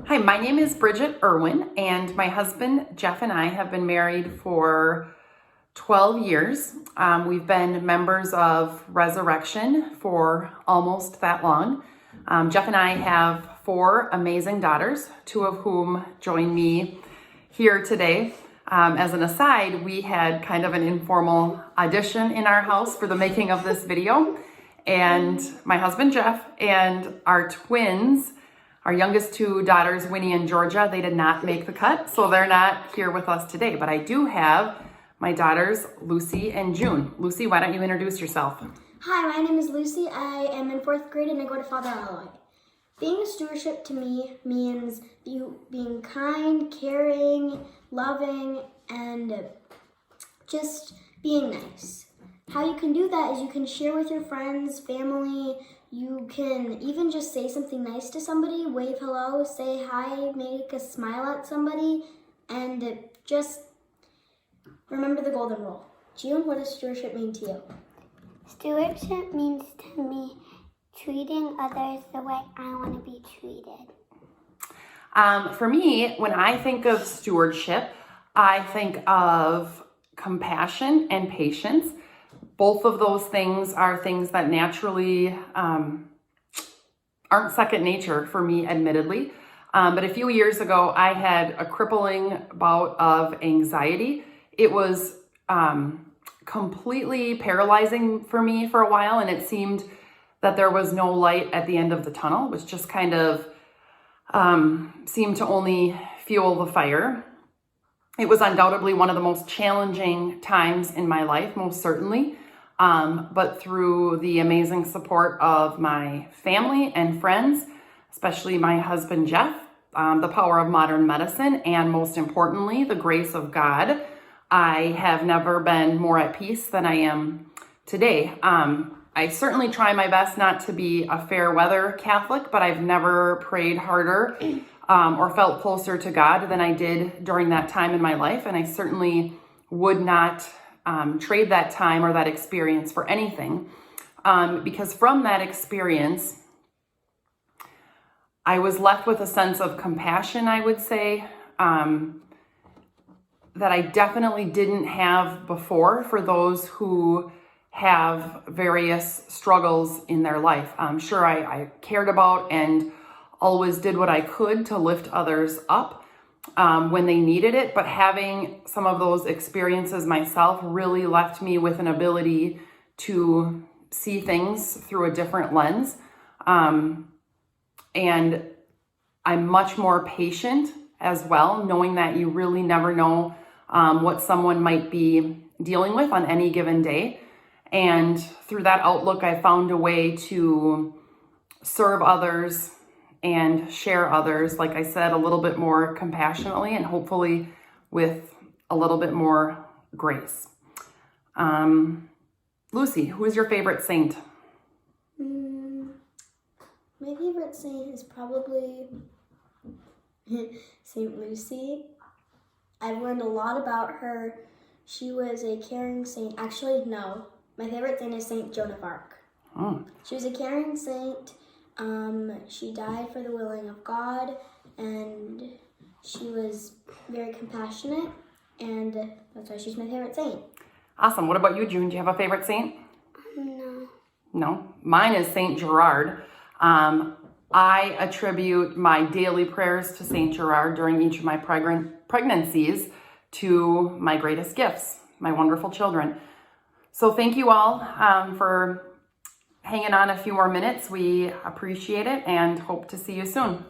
Hi, my name is Bridget Irwin, and my husband Jeff and I have been married for 12 years. We've been members of Resurrection for almost that long. Jeff and I have 4 amazing daughters, 2 of whom join me here today. As an aside, we had kind of an informal audition in our house for the making of this video, and my husband Jeff and our twins, our youngest 2 daughters, Winnie and Georgia, they did not make the cut, so they're not here with us today. But I do have my daughters, Lucy and June. Lucy, why don't you introduce yourself? Hi, my name is Lucy. I am in 4th grade and I go to Father Alloy. Being a stewardship to me means being kind, caring, loving, and just being nice. How you can do that is you can share with your friends, family. You can even just say something nice to somebody, wave hello, say hi, make a smile at somebody, and just remember the golden rule. June, what does stewardship mean to you? Stewardship means to me treating others the way I want to be treated. For me, when I think of stewardship, I think of compassion and patience. Both of those things are things that naturally aren't second nature for me, admittedly. But a few years ago, I had a crippling bout of anxiety. It was completely paralyzing for me for a while, and it seemed that there was no light at the end of the tunnel, which just kind of seemed to only fuel the fire. It was undoubtedly one of the most challenging times in my life, most certainly. But through the amazing support of my family and friends, especially my husband, Jeff, the power of modern medicine, and most importantly, the grace of God, I have never been more at peace than I am today. I certainly try my best not to be a fair weather Catholic, but I've never prayed harder or felt closer to God than I did during that time in my life. And I certainly would not trade that time or that experience for anything. Because from that experience, I was left with a sense of compassion, I would say, that I definitely didn't have before for those who have various struggles in their life. I'm sure I cared about and always did what I could to lift others up when they needed it, but having some of those experiences myself really left me with an ability to see things through a different lens. And I'm much more patient as well, knowing that you really never know what someone might be dealing with on any given day. And through that outlook, I found a way to serve others and share others, like I said, a little bit more compassionately and hopefully with a little bit more grace. Lucy, who is your favorite saint? My favorite saint is probably Saint Lucy. I've learned a lot about her. She was a caring saint. Actually, no. My favorite saint is Saint Joan of Arc. She was a caring saint. She died for the willing of God, and she was very compassionate, and that's why she's my favorite saint. Awesome. What about you, June? Do you have a favorite saint? No. No? Mine is Saint Gerard. I attribute my daily prayers to Saint Gerard during each of my pregnancies to my greatest gifts, my wonderful children. So thank you all for hanging on a few more minutes. We appreciate it and hope to see you soon.